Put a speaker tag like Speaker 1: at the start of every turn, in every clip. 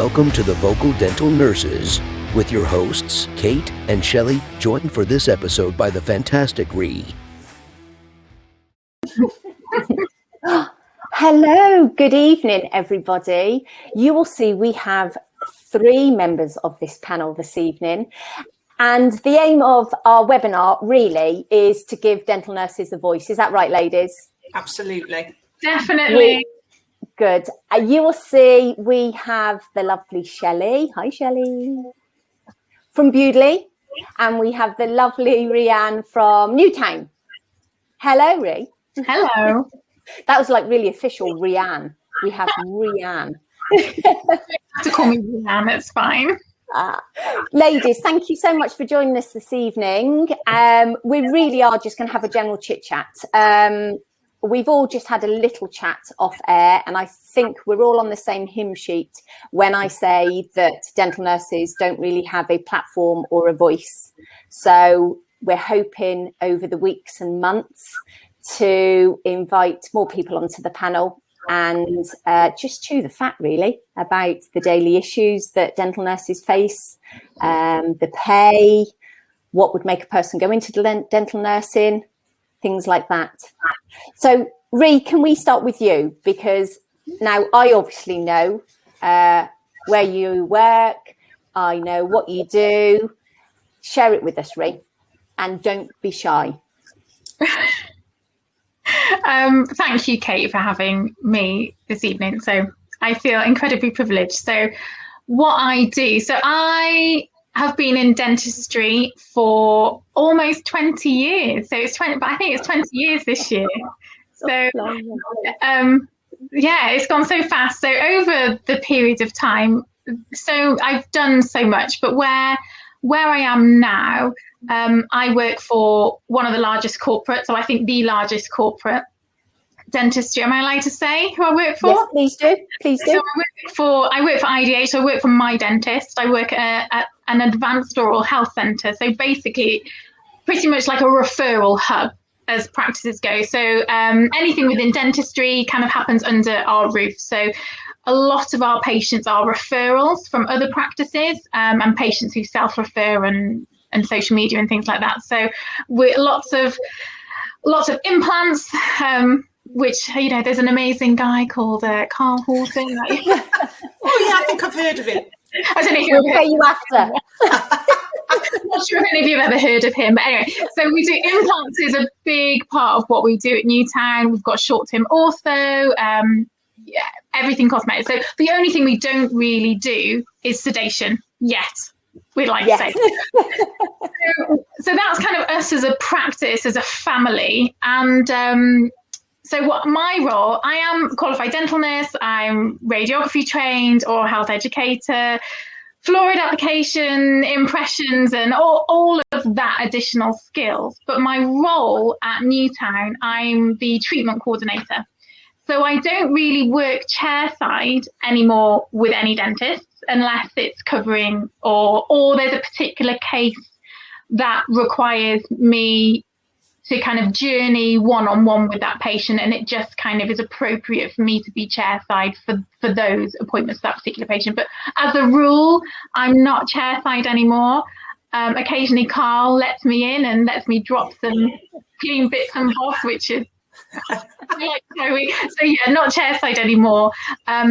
Speaker 1: welcome to the Vocal Dental Nurses with your hosts, Kate and Shelly, joined for this episode by the fantastic Rhian.
Speaker 2: Hello, good evening, everybody. You will see we have 3 members of this panel this evening. And the aim of our webinar really is to give dental nurses a voice. Is that right, ladies?
Speaker 3: Absolutely.
Speaker 4: Definitely.
Speaker 2: Good. You will see we have the lovely Shelly. Hi, Shelly. From Bewdley. And we have the lovely Rhian from Newtown. Hello, Rhi.
Speaker 4: Hello.
Speaker 2: That was like really official, Rhian. We have Rhian.
Speaker 4: You have to call me Rhian, it's fine.
Speaker 2: Ladies, thank you so much for joining us this evening. We really are just going to have a general chit chat. We've all just had a little chat off air, and I think we're all on the same hymn sheet when I say that dental nurses don't really have a platform or a voice. So we're hoping over the weeks and months to invite more people onto the panel and just chew the fat really about the daily issues that dental nurses face, the pay, what would make a person go into dental nursing, things like that. So Rhi, can we start with you? Because now I obviously know where you work, I know what you do. Share it with us, Rhi, and don't be shy.
Speaker 4: Thank you, Kate, for having me this evening. So I feel incredibly privileged. So what I do, so I have been in dentistry for almost 20 years. So it's 20, but I think it's 20 years this year. So yeah, it's gone so fast. So over the period of time, so I've done so much, but where I am now, I work for one of the largest corporates, so I think the largest corporate dentistry. Am I allowed to say who I work for?
Speaker 2: Yes, please do. Please do.
Speaker 4: So I work for IDH. So I work for my dentist. I work at an advanced oral health centre. So basically, pretty much like a referral hub as practices go. So anything within dentistry kind of happens under our roof. So a lot of our patients are referrals from other practices and patients who self-refer and social media and things like that. So we're lots of implants, which, you know, there's an amazing guy called Carl Horton.
Speaker 3: Oh yeah, I think I've heard of him.
Speaker 4: I don't know if
Speaker 2: we'll pay you after.
Speaker 4: I'm not sure if any of you have ever heard of him, but anyway, so we do implants is a big part of what we do at Newtown. We've got short-term ortho, everything cosmetic. So the only thing we don't really do is sedation yet. We'd like to say. So that's kind of us as a practice, as a family. And so what my role, I am a qualified dental nurse, I'm radiography trained, oral health educator, fluoride application, impressions, and all of that additional skills. But my role at Newtown, I'm the treatment coordinator. So I don't really work chairside anymore with any dentists unless it's covering or there's a particular case that requires me to kind of journey one-on-one with that patient, and it just kind of is appropriate for me to be chairside for those appointments for that particular patient. But as a rule, I'm not chairside anymore. Occasionally Carl lets me in and lets me drop some clean bits and bobs, which is so yeah, not chairside anymore.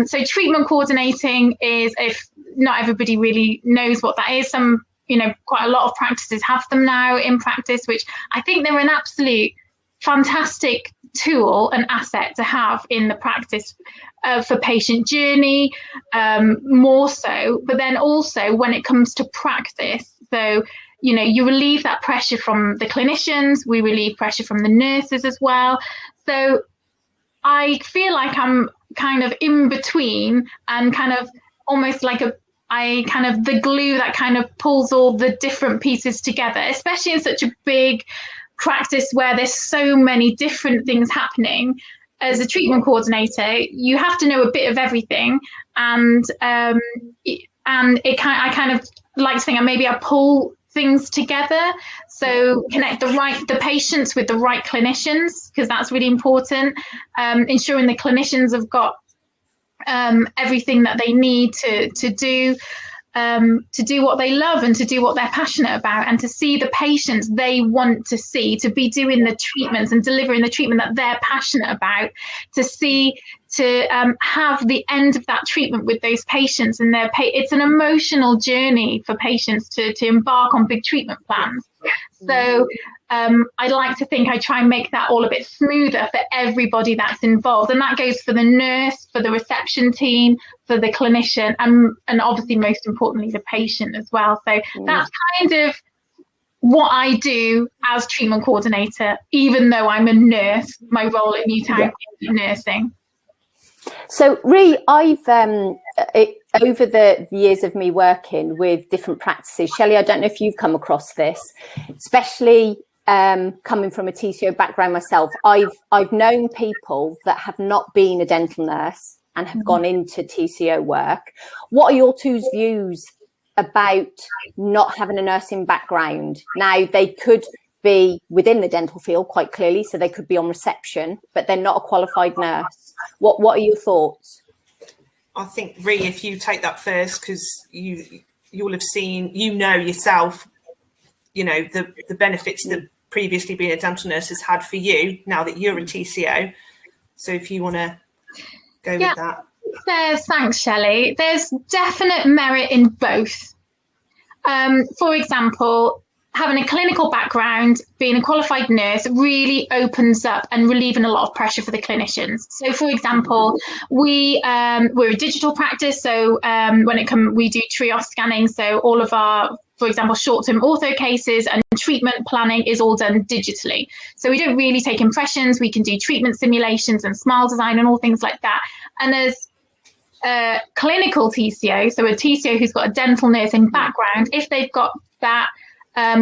Speaker 4: So treatment coordinating is, if not everybody really knows what that is, some, you know, quite a lot of practices have them now in practice, which I think they're an absolute fantastic tool and asset to have in the practice for patient journey, more so, but then also when it comes to practice. So, you know, you relieve that pressure from the clinicians, we relieve pressure from the nurses as well. So I feel like I'm kind of in between and kind of almost like the glue that kind of pulls all the different pieces together, especially in such a big practice where there's so many different things happening. As a treatment coordinator, you have to know a bit of everything, and I kind of like to think maybe I pull things together, so connect the patients with the right clinicians, because that's really important. Ensuring the clinicians have got everything that they need to do what they love and to do what they're passionate about, and to see the patients they want to see, to be doing the treatments and delivering the treatment that they're passionate about, to have the end of that treatment with those patients and it's an emotional journey for patients to embark on big treatment plans. So I like to think I try and make that all a bit smoother for everybody that's involved, and that goes for the nurse, for the reception team, for the clinician, and obviously most importantly the patient as well. So that's kind of what I do as treatment coordinator, even though I'm a nurse. My role at Newtown is nursing.
Speaker 2: So, Rhi, I've over the years of me working with different practices, Shelly, I don't know if you've come across this, especially coming from a TCO background myself. I've known people that have not been a dental nurse and have gone into TCO work. What are your two's views about not having a nursing background? Now, they could be within the dental field quite clearly, so they could be on reception, but they're not a qualified nurse. What are your thoughts?
Speaker 3: I think, Rhi, if you take that first, because you'll have seen, yourself, the benefits that previously being a dental nurse has had for you now that you're a TCO. So if you want to go with that.
Speaker 4: Thanks, Shelley. There's definite merit in both. For example, having a clinical background, being a qualified nurse really opens up and relieving a lot of pressure for the clinicians. So, for example, we're a digital practice. So we do triage scanning. So all of our, for example, short-term ortho cases and treatment planning is all done digitally. So we don't really take impressions. We can do treatment simulations and smile design and all things like that. And there's a clinical TCO, so a TCO who's got a dental nursing background, if they've got that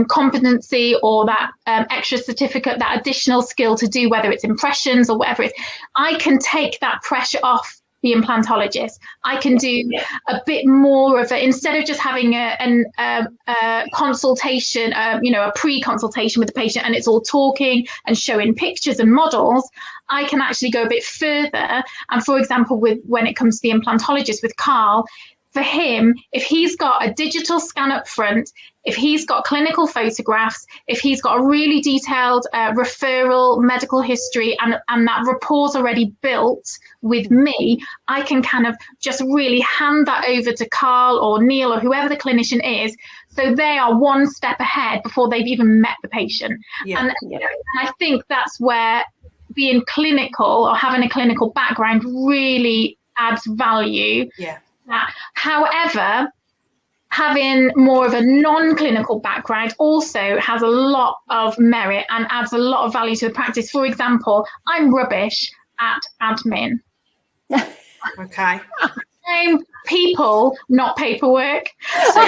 Speaker 4: competency or that extra certificate, that additional skill to do, whether it's impressions or whatever it is, I can take that pressure off the implantologist. I can do a bit more of it, instead of just having a consultation, a pre-consultation with the patient and it's all talking and showing pictures and models. I can actually go a bit further. And for example, when it comes to the implantologist with Carl, for him, if he's got a digital scan up front, if he's got clinical photographs, if he's got a really detailed referral medical history and that rapport's already built with me, I can kind of just really hand that over to Carl or Neil or whoever the clinician is. So they are one step ahead before they've even met the patient. And I think that's where being clinical or having a clinical background really adds value. However, having more of a non-clinical background also has a lot of merit and adds a lot of value to the practice. For example, I'm rubbish at admin.
Speaker 3: Okay.
Speaker 4: I'm people, not paperwork. So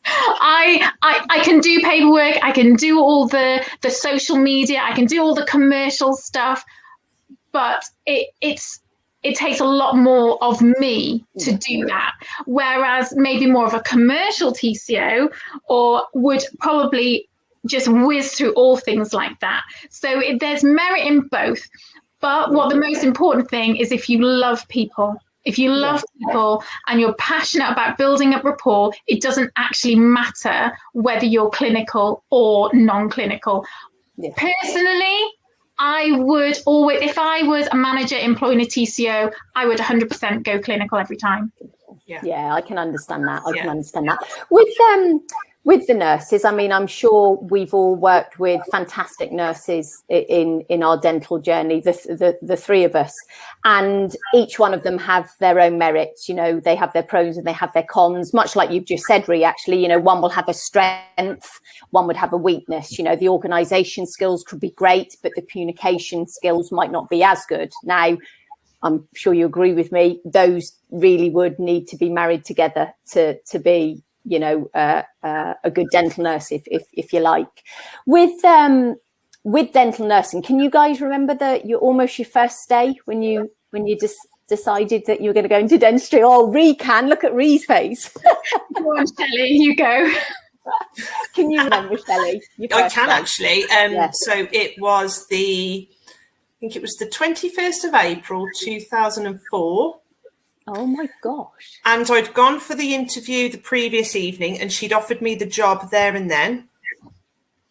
Speaker 4: I can do paperwork. I can do all the social media. I can do all the commercial stuff, but it takes a lot more of me to do that. Whereas maybe more of a commercial TCO would probably just whiz through all things like that. So there's merit in both. But what the most important thing is, if you love people, if you love people and you're passionate about building up rapport, it doesn't actually matter whether you're clinical or non-clinical. Personally, I would always, if I was a manager employing a TCO, I would 100% go clinical every time.
Speaker 2: Yeah, I can understand that. I can understand that. With the nurses, I mean, I'm sure we've all worked with fantastic nurses in our dental journey, the three of us, and each one of them have their own merits. They have their pros and they have their cons, much like you've just said, Rhi, actually. One will have a strength, one would have a weakness. The organisation skills could be great, but the communication skills might not be as good. Now, I'm sure you agree with me, those really would need to be married together to be a good dental nurse, if you like. With dental nursing, can you guys remember your first day when you just decided that you were going to go into dentistry? Oh, Rhi can. Look at Rhi's face.
Speaker 4: Go on, Shelly, you go.
Speaker 2: Can you remember, Shelly?
Speaker 3: I can actually. So it was the think it was the 21st of April 2004.
Speaker 2: Oh my gosh.
Speaker 3: And I'd gone for the interview the previous evening, and she'd offered me the job there and then.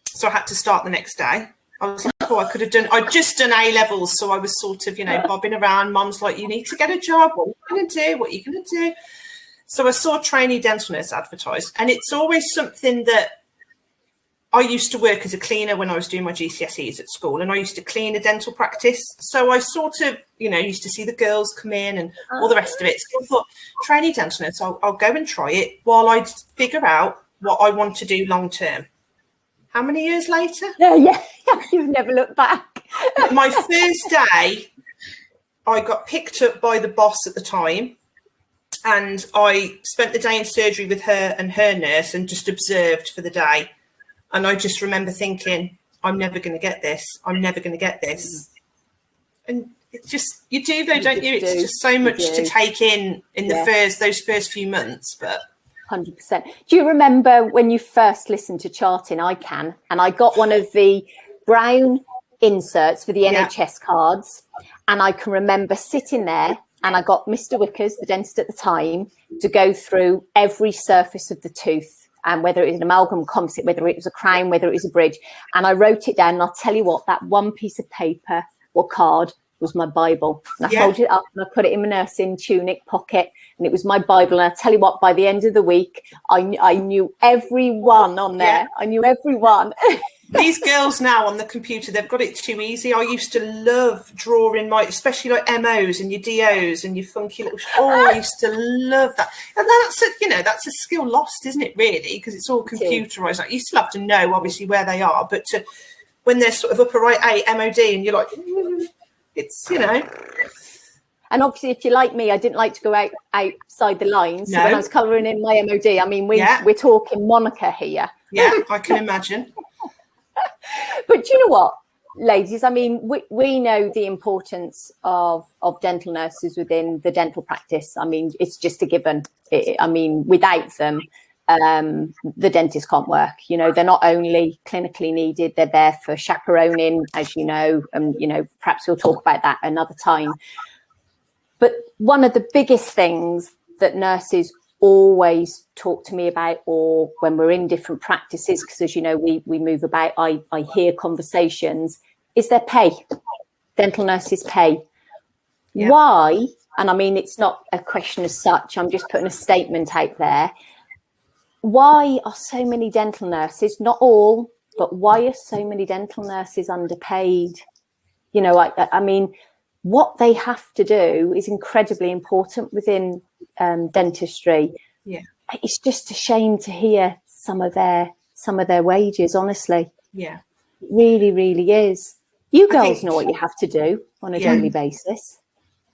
Speaker 3: So I had to start the next day. I was like, oh, I'd just done A-levels, so I was sort of, bobbing around. Mum's like, you need to get a job. What are you going to do? What are you going to do? So I saw trainee dental nurse advertised, and it's always something that I used to work as a cleaner when I was doing my GCSEs at school, and I used to clean a dental practice. So I sort of, used to see the girls come in and all the rest of it. So I thought, trainee dental nurse, I'll go and try it while I figure out what I want to do long term. How many years later?
Speaker 2: Yeah, you've never looked back.
Speaker 3: My first day, I got picked up by the boss at the time, and I spent the day in surgery with her and her nurse and just observed for the day. And I just remember thinking, I'm never going to get this. I'm never going to get this. And it's just, you do though, don't you? It's just so much to take in those first few months. But
Speaker 2: 100%. Do you remember when you first listened to charting? I can. And I got one of the brown inserts for the NHS cards. And I can remember sitting there, and I got Mr. Wickers, the dentist at the time, to go through every surface of the tooth, and whether it was an amalgam composite, whether it was a crown, whether it was a bridge. And I wrote it down, and I'll tell you what, that one piece of paper or card was my Bible. And I folded it up and I put it in my nursing tunic pocket, and it was my Bible. And I tell you what, by the end of the week, I knew everyone on there. I knew everyone.
Speaker 3: These girls now on the computer, they've got it too easy. I used to love drawing especially like MOs and your DOs and your funky little. I used to love that. And that's a skill lost, isn't it? Really, because it's all computerized. Like, you still have to know obviously where they are, but when they're sort of upper right A MOD, and you're like, it's
Speaker 2: And obviously, if you're like me, I didn't like to go outside the lines. So when I was colouring in my MOD, I mean, we're talking Monica here.
Speaker 3: Yeah, I can imagine.
Speaker 2: But you know what, ladies? I mean, we know the importance of dental nurses within the dental practice. I mean, it's just a given. Without them, the dentist can't work. They're not only clinically needed, they're there for chaperoning, as you know, and perhaps we'll talk about that another time. But one of the biggest things that nurses always talk to me about, or when we're in different practices, because as you know, we move about, I hear conversations, is their pay. Dental nurses' pay. Yeah. Why? And I mean, it's not a question as such, I'm just putting a statement out there. Why are so many dental nurses, not all, but why are so many dental nurses underpaid? I mean, what they have to do is incredibly important within dentistry. Yeah, it's just a shame to hear some of their wages, honestly.
Speaker 3: Yeah,
Speaker 2: it really, really is. You girls know what you have to do on a daily basis,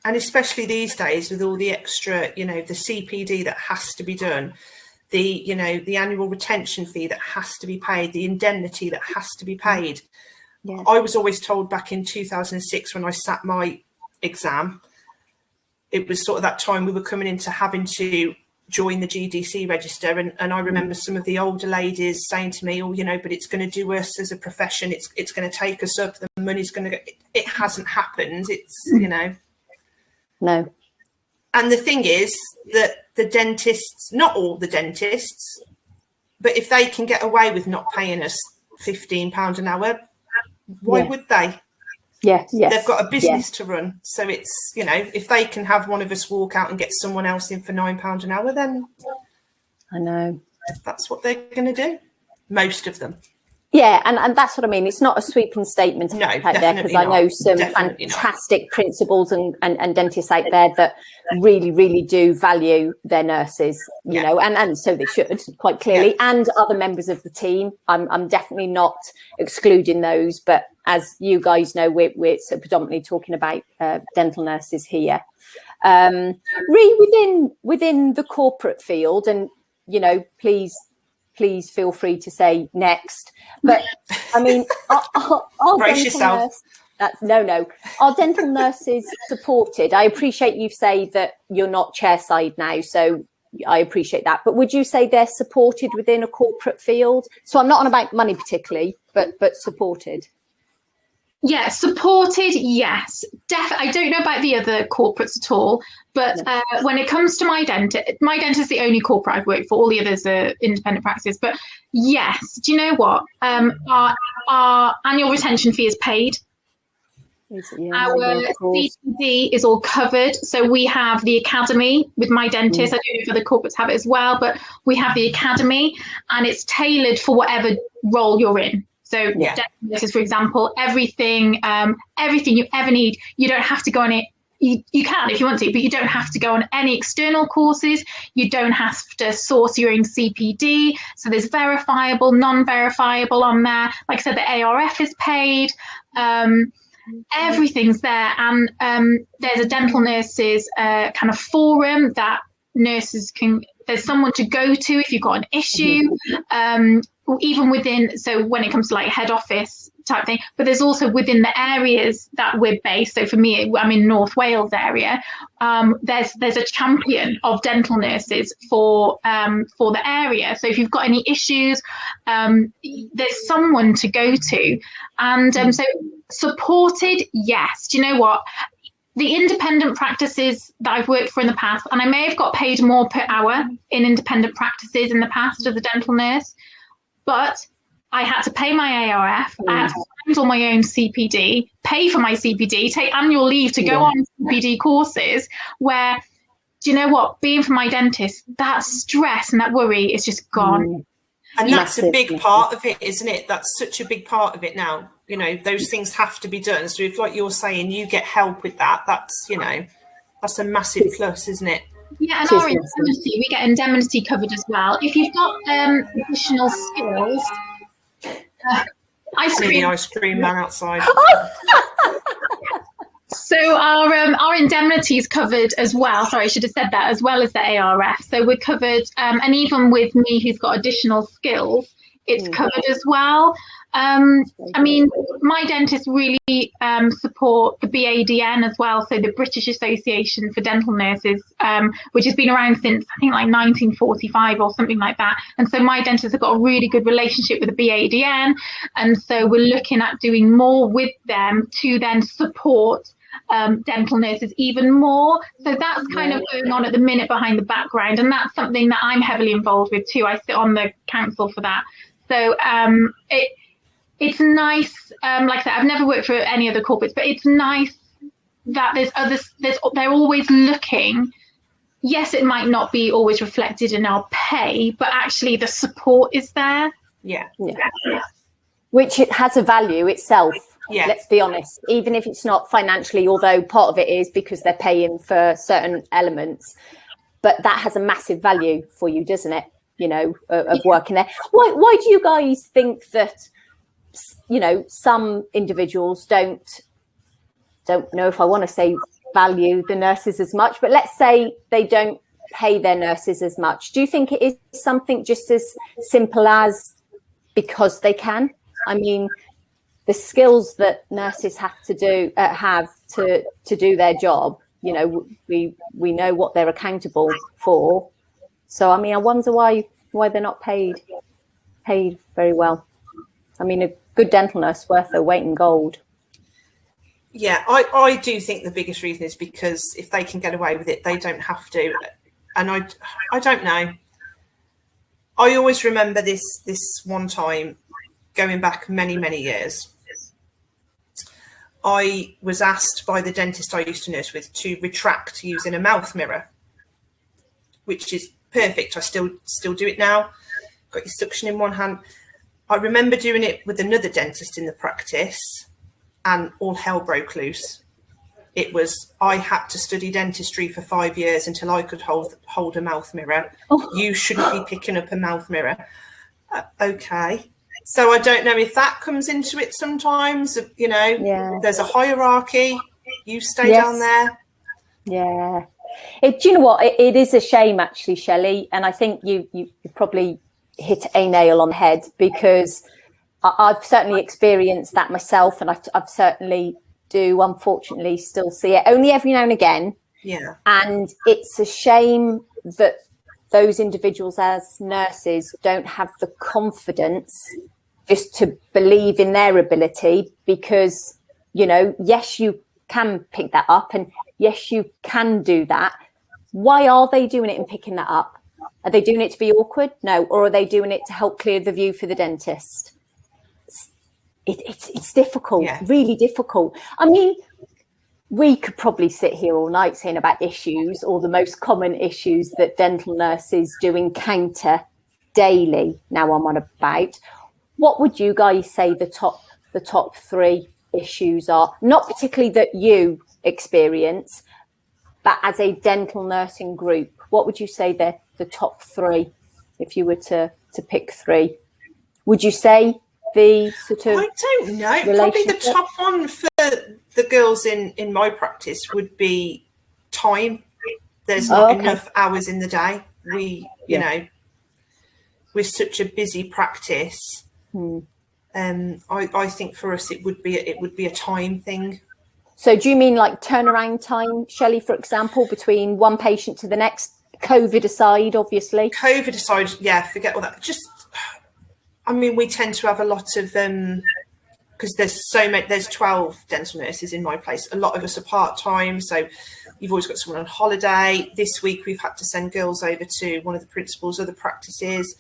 Speaker 3: and especially these days with all the extra, the CPD that has to be done, the annual retention fee that has to be paid, the indemnity that has to be paid. Yeah. I was always told back in 2006 when I sat my exam, it was sort of that time we were coming into having to join the GDC register, and I remember some of the older ladies saying to me, but it's going to do us as a profession, it's going to take us up, the money's going to go. It hasn't happened. It's
Speaker 2: no.
Speaker 3: And the thing is that the dentists, not all the dentists, but if they can get away with not paying us £15 an hour, why would they?
Speaker 2: Yes.
Speaker 3: They've got a business to run. So it's, if they can have one of us walk out and get someone else in for £9 an hour, then
Speaker 2: I know
Speaker 3: that's what they're going to do. Most of them.
Speaker 2: Yeah, and that's what I mean. It's not a sweeping statement out there, because I know some fantastic principals and dentists out there that really, really do value their nurses, you know, and so they should, quite clearly, and other members of the team. I'm definitely not excluding those, but as you guys know, we're so predominantly talking about dental nurses here. Within the corporate field, and, please feel free to say next. But I mean, our dental nurse, our dental nurses supported. I appreciate you say that you're not chairside now, so I appreciate that. But would you say they're supported within a corporate field? So I'm not on about money particularly, but supported.
Speaker 4: Yeah, supported, yes. I don't know about the other corporates at all, but when it comes to my dentist is the only corporate I've worked for. All the others are independent practices. But yes, do you know what? Our annual retention fee is paid. Our CPD is all covered. So we have the academy with my dentist. I don't know if other corporates have it as well, but we have the academy, and it's tailored for whatever role you're in. So dental nurses, for example, everything you ever need, you don't have to go on it. You can if you want to, but you don't have to go on any external courses. You don't have to source your own CPD. So there's verifiable, non-verifiable on there. Like I said, the ARF is paid. Everything's there. And there's a dental nurses kind of forum that nurses there's someone to go to if you've got an issue. Even within, so when it comes to like head office type thing, but there's also within the areas that we're based. So for me, I'm in North Wales area. There's a champion of dental nurses for the area. So if you've got any issues, there's someone to go to. And so supported, yes. Do you know what? The independent practices that I've worked for in the past, and I may have got paid more per hour in independent practices in the past as a dental nurse, but I had to pay my ARF, I had to find all my own CPD, pay for my CPD, take annual leave to go on CPD courses where, do you know what, being for my dentist, that stress and that worry is just gone.
Speaker 3: And that's a big part of it, isn't it? That's such a big part of it now. You know, those things have to be done. So if, like you're saying, you get help with that, that's, you know, that's a massive plus, isn't it?
Speaker 4: Yeah, and our indemnity, we get indemnity covered as well. If you've got additional skills,
Speaker 3: ice cream man outside.
Speaker 4: So our indemnity is covered as well. Sorry, I should have said that, as well as the ARF. So we're covered, and even with me who's got additional skills, it's covered as well. I mean, my dentists really support the BADN as well, so the British Association for Dental Nurses, which has been around since, I think, like 1945 or something like that. And so my dentists have got a really good relationship with the BADN. And so we're looking at doing more with them to then support dental nurses even more. So that's kind of going on at the minute behind the background. And that's something that I'm heavily involved with too. I sit on the council for that. So it's nice, like I said, I've never worked for any other corporates, but it's nice that there's others, they're always looking. Yes, it might not be always reflected in our pay, but actually the support is there.
Speaker 3: Yeah.
Speaker 2: Which it has a value itself. Yeah. Let's be honest, even if it's not financially, although part of it is because they're paying for certain elements, but that has a massive value for you, doesn't it? You know, of working there. Why do you guys think that, you know, some individuals don't know if I want to say value the nurses as much, but let's say they don't pay their nurses as much? Do you think it is something just as simple as because they can? I mean, the skills that nurses have to do to do their job, you know, we know what they're accountable for. So I mean, I wonder why they're not paid very well. I mean, a good dental nurse worth their weight in gold.
Speaker 3: Yeah, I do think the biggest reason is because if they can get away with it, they don't have to. And I don't know. I always remember this one time, going back many years. I was asked by the dentist I used to nurse with to retract using a mouth mirror, which is perfect. I still do it now. Got your suction in one hand. I remember doing it with another dentist in the practice, and all hell broke loose. I had to study dentistry for 5 years until I could hold a mouth mirror. You shouldn't be picking up a mouth mirror. Okay. So I don't know if that comes into it sometimes, you know, there's a hierarchy, you stay down there.
Speaker 2: Yeah. Do you know what? It is a shame, actually, Shelley. And I think you probably hit a nail on the head, because I've certainly experienced that myself. And I've certainly do, unfortunately, still see it only every now and again.
Speaker 3: Yeah.
Speaker 2: And it's a shame that those individuals as nurses don't have the confidence just to believe in their ability, because yes, you can pick that up, and yes, you can do that. Why are they doing it and picking that up? Are they doing it to be awkward? No. Or are they doing it to help clear the view for the dentist? It's difficult, really difficult. I mean, we could probably sit here all night saying about issues, or the most common issues that dental nurses do encounter daily. Now I'm on about. What would you guys say the top 3 issues are? Not particularly that you experience, but as a dental nursing group, what would you say the top 3, if you were to pick 3? Would you say the sort of...
Speaker 3: I don't know. Probably the top one for the girls in my practice would be time. There's not enough hours in the day. You know, we're such a busy practice. I think for us it would be a time thing.
Speaker 2: So do you mean like turnaround time, Shelley, for example, between one patient to the next, COVID aside, obviously?
Speaker 3: COVID aside, forget all that. Just, I mean, we tend to have a lot of, because there's 12 dental nurses in my place. A lot of us are part-time, so you've always got someone on holiday. This week we've had to send girls over to one of the principals' other practices.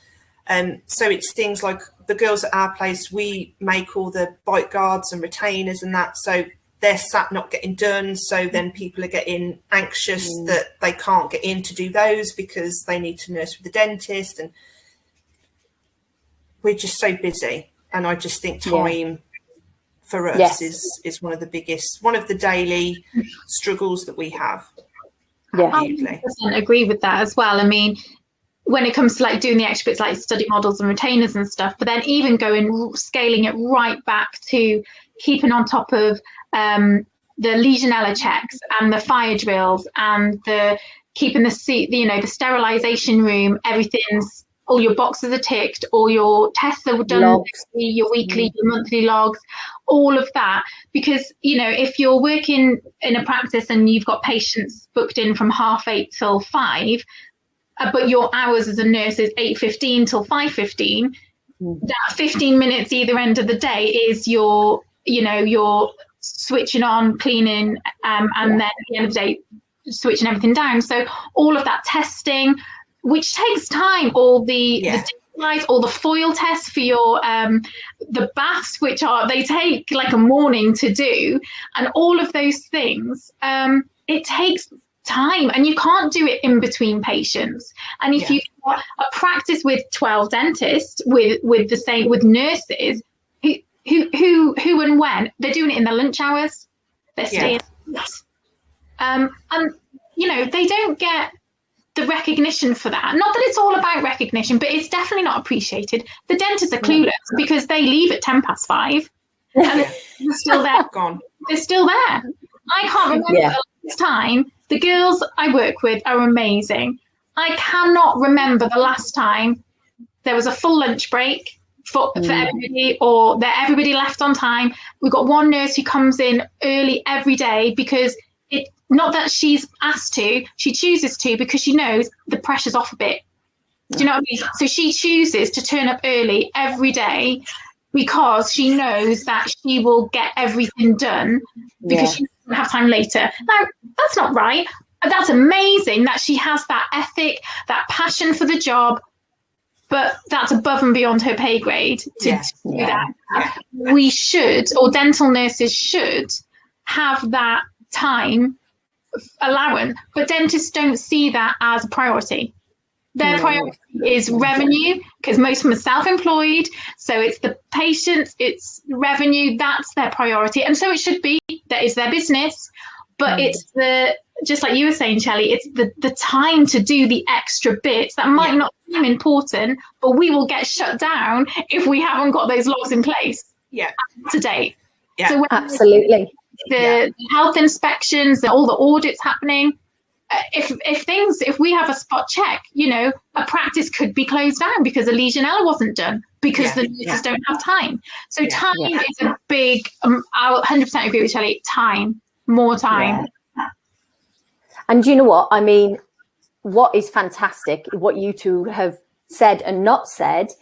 Speaker 3: So it's things like the girls at our place, we make all the bite guards and retainers and that, so they're sat not getting done, so then people are getting anxious that they can't get in to do those because they need to nurse with the dentist, and we're just so busy. And I just think time for us is one of the daily struggles that we have.
Speaker 4: I 100% agree with that as well. I mean, when it comes to like doing the extra bits like study models and retainers and stuff, but then even scaling it right back to keeping on top of the Legionella checks and the fire drills and keeping the sterilization room, all your boxes are ticked, all your tests are done, your weekly, your monthly logs, all of that. Because, if you're working in a practice and you've got patients booked in from 8:30 till 5, but your hours as a nurse is 8:15 till 5:15, that 15 minutes either end of the day is your switching on, cleaning, and then at the end of the day, switching everything down. So all of that testing, which takes time, all the all the foil tests for your the baths, they take like a morning to do, and all of those things, it takes time, and you can't do it in between patients. And if you've got a practice with 12 dentists with nurses who and when they're doing it in their lunch hours, they're staying and they don't get the recognition for that. Not that it's all about recognition, but it's definitely not appreciated. The dentists are clueless because they leave at 5:10 and they're still there.
Speaker 3: Gone.
Speaker 4: They're still there. I can't remember the last time. The girls I work with are amazing. I cannot remember the last time there was a full lunch break for everybody, or that everybody left on time. We've got one nurse who comes in early every day because not that she's asked to, she chooses to because she knows the pressure's off a bit. Do you know what I mean? So she chooses to turn up early every day because she knows that she will get everything done because she doesn't have time later. Now, that's not right. That's amazing that she has that ethic, that passion for the job, but that's above and beyond her pay grade to do that. We should, or dental nurses should, have that time allowance, but dentists don't see that as a priority. Their priority is revenue, because most of them are self-employed, so it's the patients, it's revenue, that's their priority, and so it should be. That is their business, but it's just like you were saying, Shelly, it's the time to do the extra bits that might not seem important, but we will get shut down if we haven't got those logs in place to date. So
Speaker 2: absolutely.
Speaker 4: The health inspections, all the audits happening, if we have a spot check, a practice could be closed down because the Legionella wasn't done because the nurses don't have time. So time is a big, I'll 100% agree with Shelly, more time.
Speaker 2: And you know what? I mean, what is fantastic, what you two have said and not said,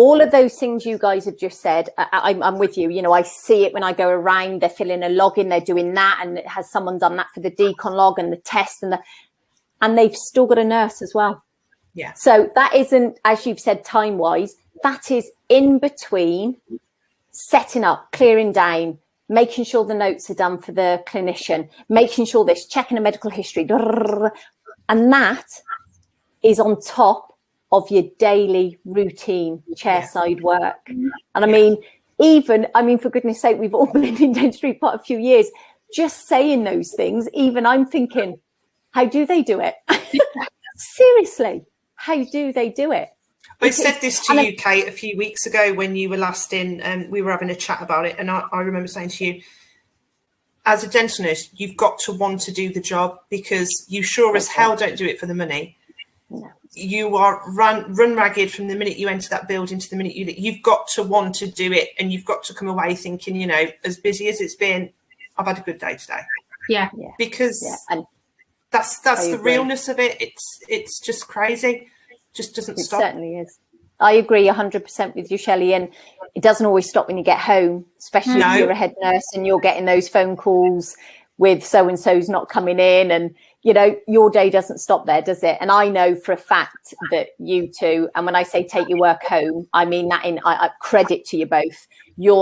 Speaker 2: all of those things you guys have just said, I'm with you. You know, I see it when I go around, they're filling a login, they're doing that, and has someone done that for the decon log and the test, and they've still got a nurse as well.
Speaker 3: Yeah.
Speaker 2: So that isn't, as you've said, time-wise, that is in between setting up, clearing down, making sure the notes are done for the clinician, making sure this, checking a medical history, and that is on top of your daily routine chairside work. And I mean, for goodness sake, we've all been in dentistry quite a few years. Just saying those things, even I'm thinking, how do they do it? Seriously, how do they do it?
Speaker 3: I said this to you, Kate, a few weeks ago when you were last in, and we were having a chat about it. And I remember saying to you, as a dental nurse, you've got to want to do the job, because you sure as hell don't do it for the money.
Speaker 2: No.
Speaker 3: You are run ragged from the minute you enter that building to the minute you've got to want to do it, and you've got to come away thinking, you know, as busy as it's been, I've had a good day today.
Speaker 4: Yeah.
Speaker 3: Because
Speaker 2: and
Speaker 3: that's the realness of it. It's just crazy. Just doesn't stop.
Speaker 2: It certainly is. I agree 100% with you, Shelley, and it doesn't always stop when you get home, especially if you're a head nurse and you're getting those phone calls with so-and-so's not coming in, and you know, your day doesn't stop there, does it? And I know for a fact that you two, and when I say take your work home, I mean that I credit to you both. You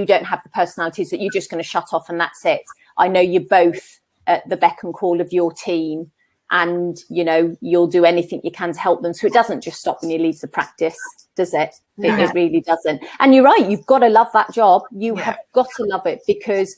Speaker 2: don't have the personalities that you're just going to shut off and that's it. I know you're both at the beck and call of your team, and you know, you'll do anything you can to help them. So it doesn't just stop when you leave the practice, does it? It really doesn't. And you're right, you've got to love that job. You have got to love it, because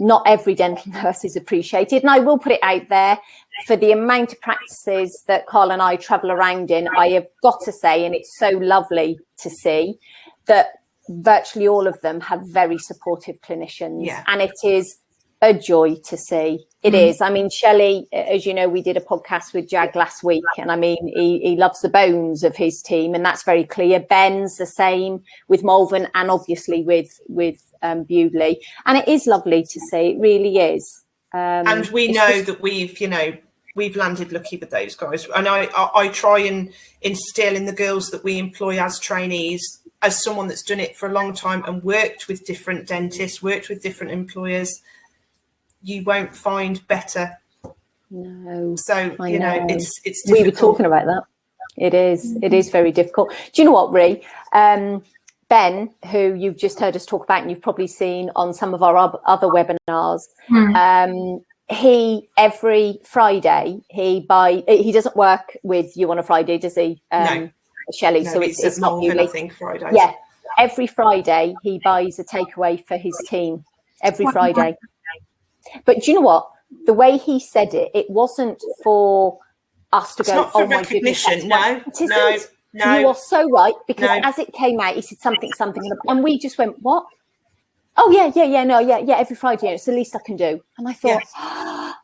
Speaker 2: not every dental nurse is appreciated. And I will put it out there, for the amount of practices that Carl and I travel around in, I have got to say, and it's so lovely to see, that virtually all of them have very supportive clinicians. Yeah. And it is a joy to see. It is. I mean, Shelly, as you know, we did a podcast with Jag last week, and I mean, he loves the bones of his team, and that's very clear. Ben's the same with Malvern, and obviously with Bewdley, and it is lovely to see. It really is.
Speaker 3: And we know that we've landed lucky with those guys, and I try and instill in the girls that we employ as trainees, as someone that's done it for a long time and worked with different dentists, worked with different employers, you won't find better.
Speaker 2: No.
Speaker 3: So, you know, it's difficult.
Speaker 2: We were talking about that. It is very difficult. Do you know what, Rhi? Ben, who you've just heard us talk about, and you've probably seen on some of our other webinars, he every Friday he doesn't work with you on a Friday, does he?
Speaker 3: No.
Speaker 2: Shelley.
Speaker 3: No,
Speaker 2: so it's not
Speaker 3: Malvern, I think, Fridays.
Speaker 2: Yeah. Every Friday he buys a takeaway for his team. Every Friday. But do you know what? The way he said it, it wasn't for us to
Speaker 3: it's
Speaker 2: go,
Speaker 3: not for
Speaker 2: oh my goodness.
Speaker 3: No.
Speaker 2: You are so right, because as it came out, he said something, and we just went, what? Oh, yeah, every Friday, it's the least I can do. And I thought, oh,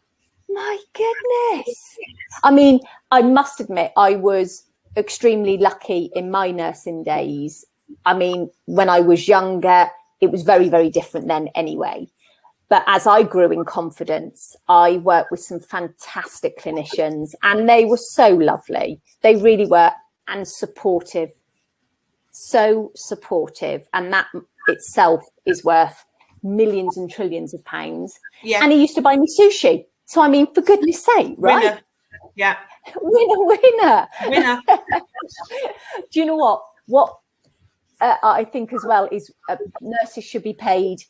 Speaker 2: my goodness. I mean, I must admit, I was extremely lucky in my nursing days. I mean, when I was younger, it was very, very different then anyway. But as I grew in confidence, I worked with some fantastic clinicians, and they were so lovely. They really were, and supportive. So supportive. And that itself is worth millions and trillions of pounds. Yeah. And he used to buy me sushi. So, I mean, for goodness sake, right?
Speaker 3: Winner. Yeah.
Speaker 2: Winner. Do you know what? What I think as well is nurses should be paid,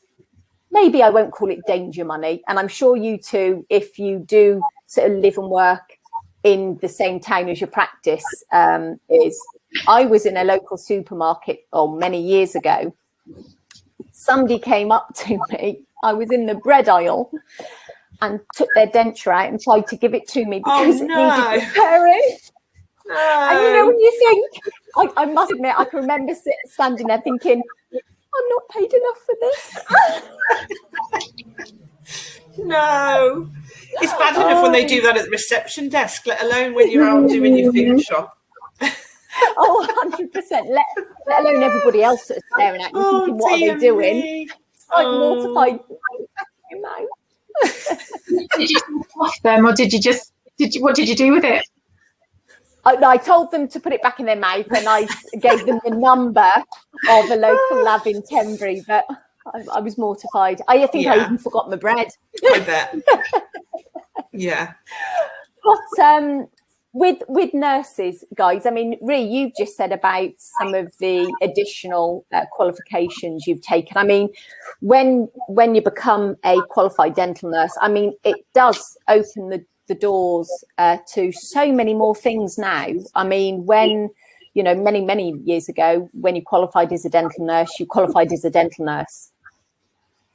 Speaker 2: maybe I won't call it danger money. And I'm sure you two, if you do sort of live and work in the same town as your practice is. I was in a local supermarket many years ago. Somebody came up to me. I was in the bread aisle and took their denture out and tried to give it to me because it needed repairing. No. And you know, when you think, I must admit, I can remember standing there thinking, I'm not paid enough for this.
Speaker 3: No. It's bad enough when they do that at the reception desk, let alone when you're out doing your food shop.
Speaker 2: 100%. Let alone everybody else that's staring at you thinking, what are they doing? I'm mortified.
Speaker 4: Did you off them, or what did you do with it?
Speaker 2: I told them to put it back in their mouth, and I gave them the number of a local lab in Tenbury, but I was mortified. I think I even forgot my bread.
Speaker 3: I bet. Yeah.
Speaker 2: But with nurses, guys, I mean, Rhi, you've just said about some of the additional qualifications you've taken. I mean, when you become a qualified dental nurse, I mean, it does open the doors to so many more things now. I mean, when, you know, many years ago, when you qualified as a dental nurse, you qualified as a dental nurse.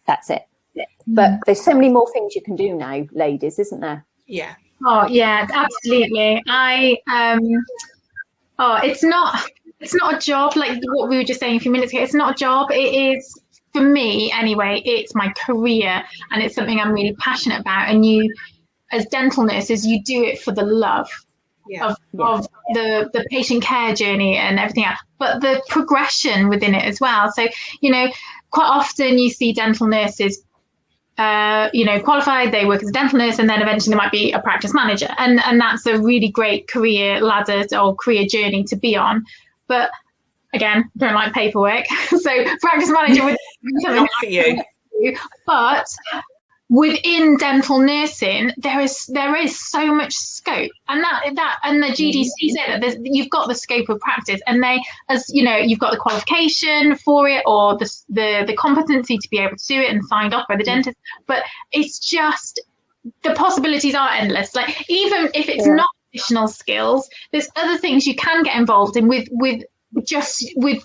Speaker 2: That's it. But there's so many more things you can do now, ladies, isn't there?
Speaker 3: Yeah.
Speaker 4: Oh yeah, absolutely. It's not a job, like what we were just saying a few minutes ago. It's not a job. It is, for me anyway, it's my career, and it's something I'm really passionate about. And you, as dental nurses, you do it for the love of the patient care journey and everything else, but the progression within it as well. So, you know, quite often you see dental nurses, qualified, they work as a dental nurse, and then eventually they might be a practice manager. And that's a really great career ladder or career journey to be on. But again, don't like paperwork. So practice manager would be something
Speaker 3: not for you.
Speaker 4: But within dental nursing, there is so much scope, and the GDC said that you've got the scope of practice, and they, as you know, you've got the qualification for it, or the competency to be able to do it, and signed off by the dentist. But it's just, the possibilities are endless. Like, even if it's not additional skills, there's other things you can get involved in with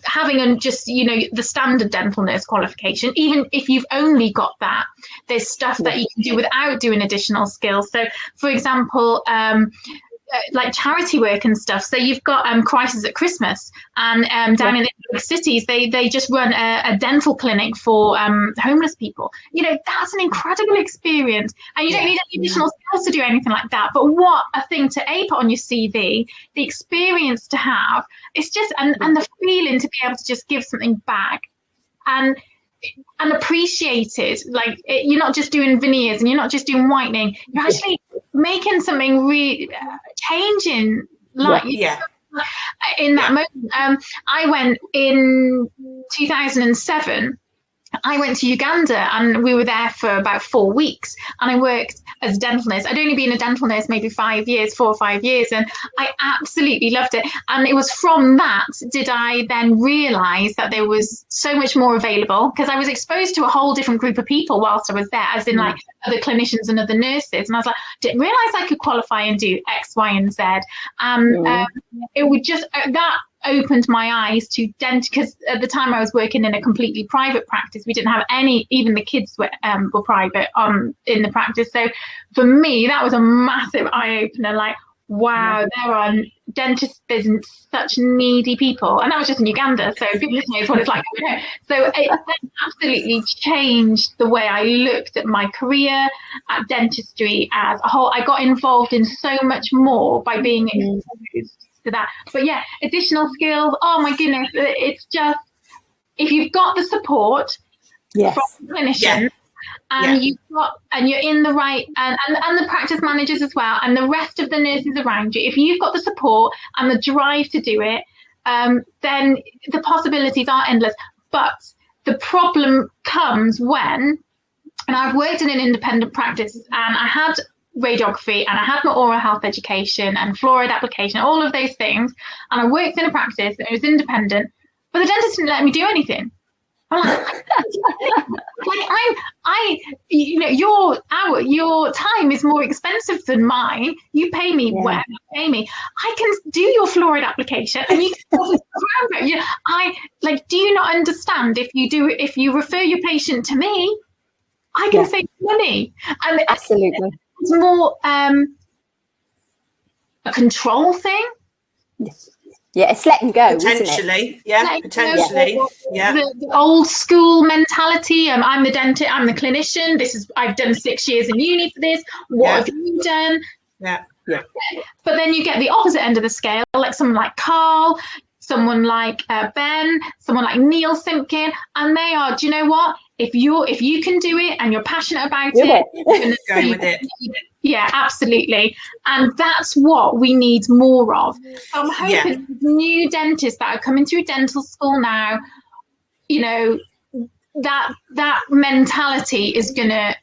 Speaker 4: having the standard dental nurse qualification. Even if you've only got that, there's stuff that you can do without doing additional skills. So, for example, like charity work and stuff. So you've got Crisis at Christmas, and down in the big cities, they just run a dental clinic for homeless people. You know, that's an incredible experience, and you don't need any additional skills to do anything like that. But what a thing to put on your CV, the experience to have. It's just, and the feeling to be able to just give something back and appreciate it. Like, you're not just doing veneers, and you're not just doing whitening. You're actually making something really changing, like in that moment. I went in 2007. I went to Uganda, and we were there for about 4 weeks, and I worked as a dental nurse. I'd only been a dental nurse maybe 4 or 5 years, and I absolutely loved it. And it was from that did I then realise that there was so much more available, because I was exposed to a whole different group of people whilst I was there, as in like other clinicians and other nurses. And I was like, didn't realise I could qualify and do X, Y, and Z. It would just, that opened my eyes to because at the time I was working in a completely private practice. We didn't have any, even the kids were private in the practice. So for me, that was a massive eye-opener. Like, wow, there are dentists, there's such needy people. And that was just in Uganda, so goodness knows what it's like over here. So it absolutely changed the way I looked at my career, at dentistry as a whole. I got involved in so much more by being exposed to that. But yeah, additional skills, oh my goodness, it's just, if you've got the support from the clinicians, and you've got, and you're in the right, and the practice managers as well, and the rest of the nurses around you, if you've got the support and the drive to do it, then the possibilities are endless. But the problem comes when, and I've worked in an independent practice, and I had radiography, and I had my oral health education and fluoride application, all of those things, and I worked in a practice that was independent, but the dentist didn't let me do anything. I'm like, your time is more expensive than mine. You pay me whatever you pay me. I can do your fluoride application, and you can do you not understand? If you refer your patient to me, I can save money. And
Speaker 2: absolutely.
Speaker 4: It's more a control thing.
Speaker 2: Yeah, it's letting go,
Speaker 3: potentially, potentially.
Speaker 4: The old school mentality. I'm the dentist. I'm the clinician. I've done 6 years in uni for this. What have you done?
Speaker 3: Yeah.
Speaker 4: But then you get the opposite end of the scale, like someone like Carl, someone like Ben, someone like Neil Simpkin, and they are. Do you know what? If you can do it and you're passionate about it,
Speaker 3: go with it.
Speaker 4: Yeah, absolutely. And that's what we need more of. So I'm hoping new dentists that are coming through dental school now, you know, that mentality is going to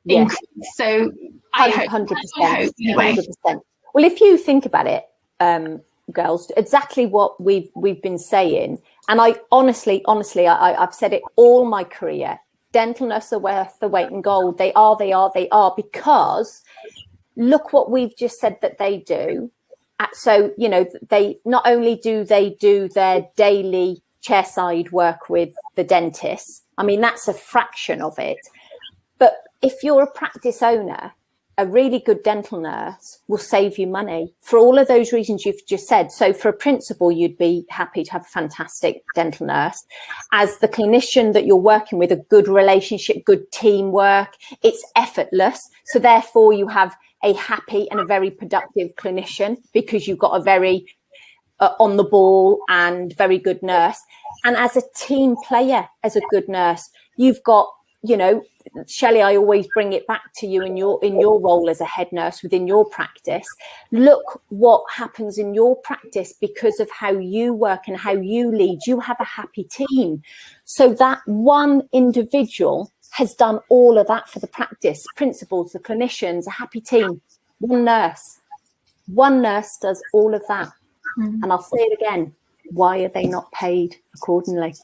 Speaker 4: increase. So I hope
Speaker 2: 100%.
Speaker 4: Anyway.
Speaker 2: 100%. Well, if you think about it, girls, exactly what we've been saying, and I honestly, I've said it all my career. Dental nurses are worth the weight in gold. They are, because look what we've just said that they do. So, you know, they not only do they do their daily chairside work with the dentist. I mean, that's a fraction of it. But if you're a practice owner, a really good dental nurse will save you money for all of those reasons you've just said. So for a principal, you'd be happy to have a fantastic dental nurse. As the clinician that you're working with, a good relationship, good teamwork, it's effortless. So therefore you have a happy and a very productive clinician because you've got a very on the ball and very good nurse. And as a team player, as a good nurse, you've got, you know, Shelly, I always bring it back to you in your role as a head nurse within your practice. Look what happens in your practice because of how you work and how you lead. You have a happy team. So that one individual has done all of that for the practice. Principals, the clinicians, a happy team. One nurse does all of that. And I'll say it again. Why are they not paid accordingly?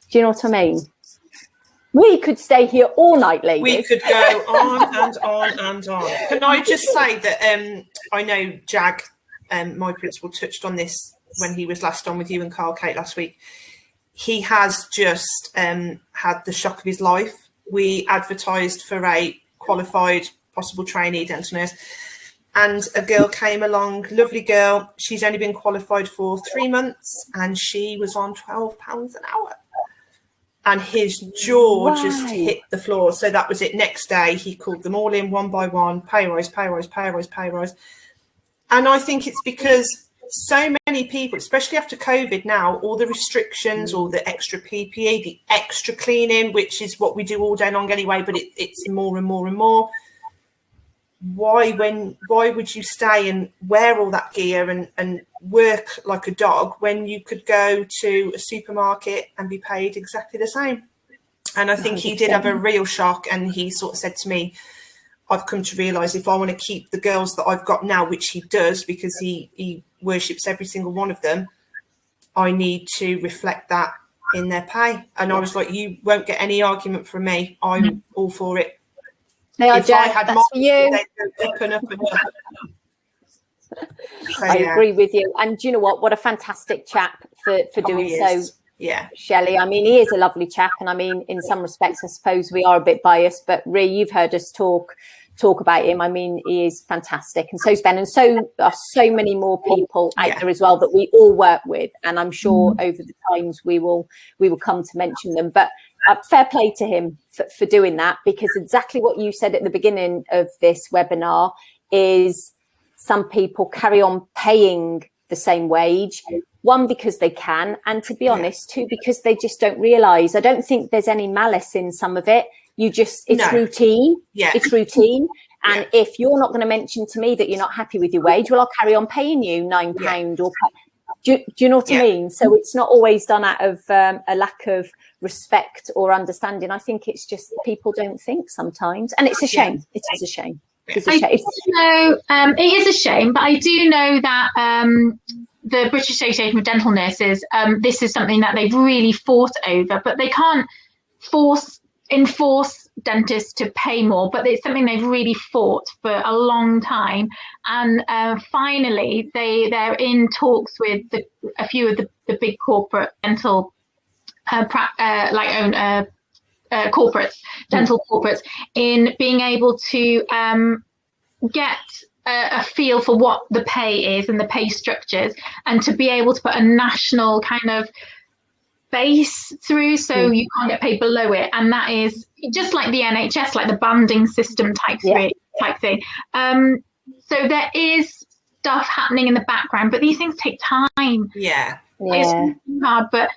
Speaker 2: Do you know what I mean? We could stay here all night, ladies.
Speaker 3: We could go on and on and on. Can I just say that I know Jag, my principal, touched on this when he was last on with you and Carl Kate last week. He has just had the shock of his life. We advertised for a qualified possible trainee dental nurse, and a girl came along, lovely girl. She's only been qualified for 3 months, and she was on £12 an hour. And his jaw just hit the floor. So that was it. Next day, he called them all in one by one, pay rise, pay rise, pay rise, pay rise. And I think it's because so many people, especially after COVID now, all the restrictions, all the extra PPE, the extra cleaning, which is what we do all day long anyway, but it's more and more and more. Why would you stay and wear all that gear and work like a dog when you could go to a supermarket and be paid exactly the same? And I think 100%. He did have a real shock, and he sort of said to me, I've come to realise if I want to keep the girls that I've got now, which he does because he worships every single one of them, I need to reflect that in their pay. And I was like, you won't get any argument from me. I'm all for it.
Speaker 2: They are, Jack, that's for you.
Speaker 3: They'd go up and up and up. So,
Speaker 2: I agree with you. And do you know what a fantastic chap for doing so.
Speaker 3: Yeah,
Speaker 2: Shelley. I mean, he is a lovely chap, and I mean, in some respects, I suppose we are a bit biased. But Rhi, you've heard us talk about him. I mean, he is fantastic, and so's Ben, and so are so many more people out there as well that we all work with. And I'm sure over the times we will come to mention them. But fair play to him for doing that, because exactly what you said at the beginning of this webinar is some people carry on paying the same wage. One, because they can, and to be honest, two, because they just don't realise. I don't think there's any malice in some of it. It's routine. Yeah. It's routine. And if you're not going to mention to me that you're not happy with your wage, well, I'll carry on paying you £9 or do you know what I mean? So it's not always done out of a lack of respect or understanding. I think it's just people don't think sometimes, and it's a shame. It is a shame. It's a shame.
Speaker 4: It is a shame, but I do know that the British Association of Dental Nurses, this is something that they've really fought over, but they can't enforce dentists to pay more, but it's something they've really fought for a long time. And finally, they're in talks with a few of the big corporate dental corporates, dental corporates, in being able to get a feel for what the pay is and the pay structures, and to be able to put a national kind of base through, so you can't get paid below it. And that is just like the NHS, like the banding system type thing. So there is stuff happening in the background, but these things take time.
Speaker 3: Yeah.
Speaker 4: It's hard, but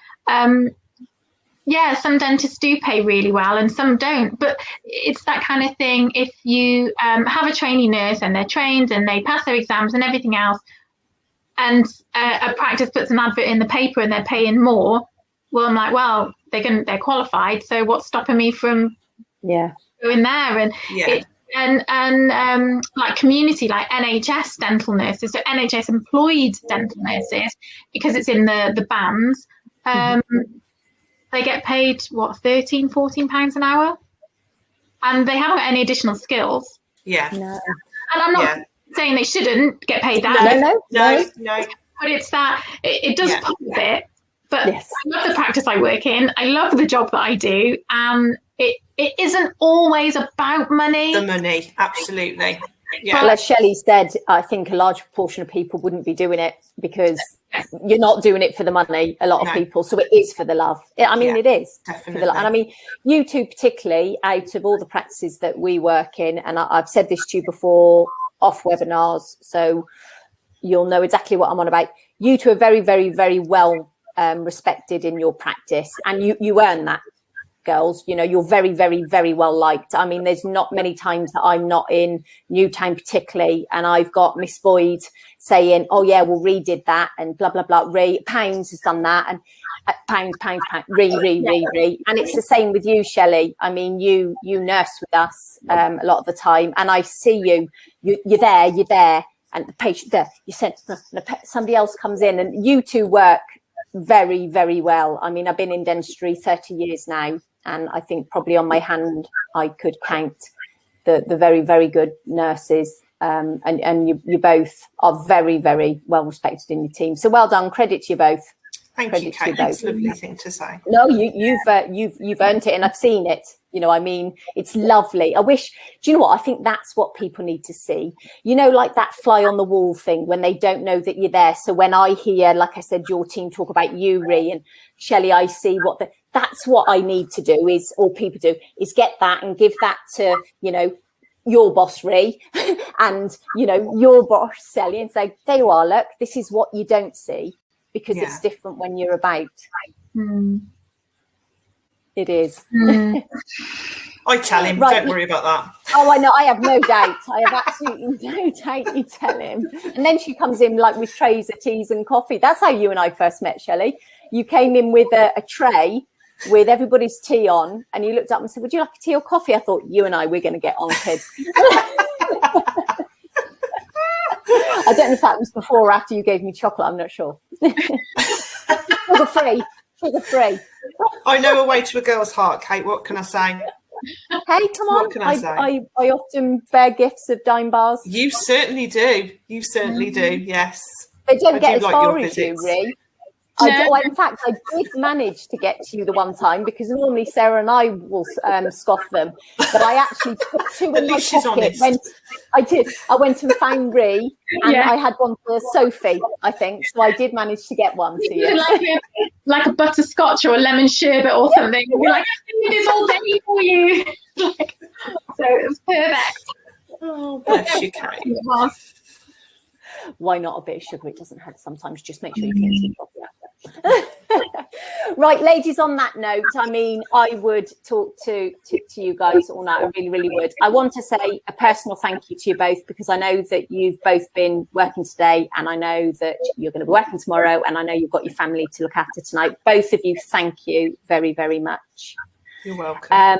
Speaker 4: Yeah, some dentists do pay really well and some don't. But it's that kind of thing. If you have a trainee nurse and they're trained and they pass their exams and everything else, and a practice puts an advert in the paper and they're paying more, well, I'm like, well, they're qualified. So what's stopping me from going there? And like community, like NHS dental nurses, so NHS employed dental nurses, because it's in the bands. They get paid, what, £13-14 an hour? And they haven't got any additional skills.
Speaker 3: Yeah.
Speaker 2: No.
Speaker 4: And I'm not saying they shouldn't get paid that.
Speaker 3: No.
Speaker 4: But it's that, it does pop a bit. But
Speaker 2: yes.
Speaker 4: I love the practice I work in. I love the job that I do. And it isn't always about money.
Speaker 3: The money, absolutely. Yeah.
Speaker 2: Well, as Shelley said, I think a large proportion of people wouldn't be doing it because you're not doing it for the money, a lot of people. So it is for the love. I mean, it is.
Speaker 3: Definitely.
Speaker 2: For the love. And I mean, you two particularly, out of all the practices that we work in, and I've said this to you before off webinars, so you'll know exactly what I'm on about. You two are very, very, very well respected in your practice, and you earn that. Girls, you know, you're very, very, very well liked. I mean, there's not many times that I'm not in Newtown particularly, and I've got Miss Boyd saying, oh yeah, well, Rhi did that, and blah, blah, blah. Rhi, Pounds has done that, and pounds, Rhi. And it's the same with you, Shelley. I mean, you nurse with us a lot of the time, and I see you're there, and the patient there, you sent, somebody else comes in, and you two work very, very well. I mean, I've been in dentistry 30 years now, and I think probably on my hand I could count the very, very good nurses, and you both are very, very well respected in your team. So well done, credit to you both.
Speaker 3: Thank you, Kate. That's a lovely thing to say.
Speaker 2: No, you've earned it, and I've seen it. You know, I mean, it's lovely. I wish, do you know what? I think that's what people need to see. You know, like that fly on the wall thing when they don't know that you're there. So when I hear, like I said, your team talk about you, Rhi, and Shelley, I see that's what I need to do is, or people do, is get that and give that to, you know, your boss, Rhi, and, you know, your boss, Shelly, and say, there you are, look, this is what you don't see, because it's different when you're about. It is.
Speaker 3: I tell him, right. Don't worry about that.
Speaker 2: Oh, I know. I have no doubt. I have absolutely no doubt you tell him. And then she comes in like with trays of teas and coffee. That's how you and I first met, Shelley. You came in with a tray with everybody's tea on, and you looked up and said, would you like a tea or coffee? I thought, you and I, we're going to get on, kids. I don't know if that was before or after you gave me chocolate. I'm not sure. Sugar free.
Speaker 3: I know a way to a girl's heart, Kate. What can I say?
Speaker 2: Hey, come on.
Speaker 3: What can I say?
Speaker 2: I often bear gifts of dime bars.
Speaker 3: You certainly do. You certainly do, yes.
Speaker 2: They don't get as far as you, Rhi. In fact, I did manage to get to you the one time, because normally Sarah and I will scoff them. But I actually put two in my pocket. I went and found Rhi, and I had one for Sophie, I think. So I did manage to get one to you.
Speaker 4: Like a butterscotch or a lemon sherbet or something. You're like, I did this all day for you. So it was perfect.
Speaker 3: Oh, bless you, Kate.
Speaker 2: Why not a bit of sugar? It doesn't hurt sometimes. Just make sure you clean your coffee after. Right, ladies, on that note, I mean, I would talk to you guys all night. I really, really would. I want to say a personal thank you to you both, because I know that you've both been working today, and I know that you're going to be working tomorrow, and I know you've got your family to look after tonight. Both of you, thank you very, very much.
Speaker 3: You're welcome.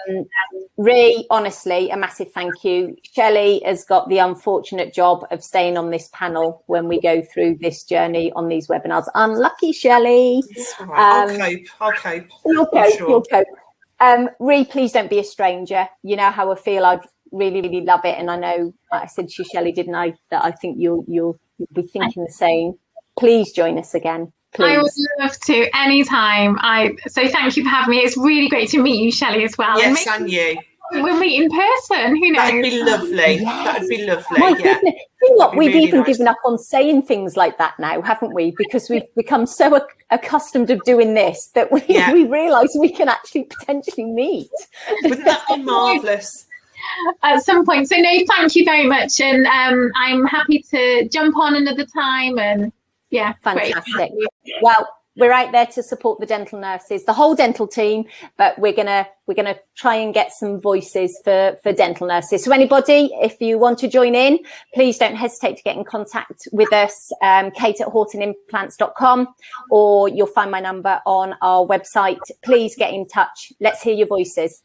Speaker 2: Rhi, honestly, a massive thank you. Shelley has got the unfortunate job of staying on this panel when we go through this journey on these webinars. Unlucky, Shelley.
Speaker 3: Right. I'll cope.
Speaker 2: You'll cope. Rhi, please don't be a stranger. You know how I feel. I'd really, really love it. And I know I said to you, Shelley, didn't I, that I think you'll be thinking the same. Please join us again. Please.
Speaker 4: I would love to, anytime. So thank you for having me. It's really great to meet you, Shelley, as well.
Speaker 3: Yes, and you.
Speaker 4: We'll meet in person. Who knows?
Speaker 3: That'd be lovely.
Speaker 2: Yes.
Speaker 3: That'd be lovely.
Speaker 2: My goodness. You know what? We've
Speaker 3: really
Speaker 2: even
Speaker 3: nice.
Speaker 2: given up on saying things like that now, haven't we? Because we've become so accustomed of doing this that we realise we can actually potentially meet.
Speaker 3: Wouldn't that be marvellous?
Speaker 4: At some point. So no, thank you very much. And I'm happy to jump on another time. And yeah,
Speaker 2: fantastic.
Speaker 4: Great.
Speaker 2: Well, we're out there to support the dental nurses, the whole dental team, but we're gonna try and get some voices for dental nurses. So anybody, if you want to join in, please don't hesitate to get in contact with us, kate@hortonimplants.com, or you'll find my number on our website. Please get in touch. Let's hear your voices.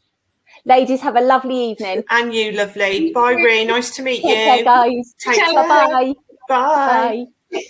Speaker 2: Ladies, have a lovely evening.
Speaker 3: And you, lovely. Bye, Rhian. Nice to meet you.
Speaker 2: Take care, guys.
Speaker 3: Take care.
Speaker 2: Bye-bye.
Speaker 3: Bye.
Speaker 2: Bye.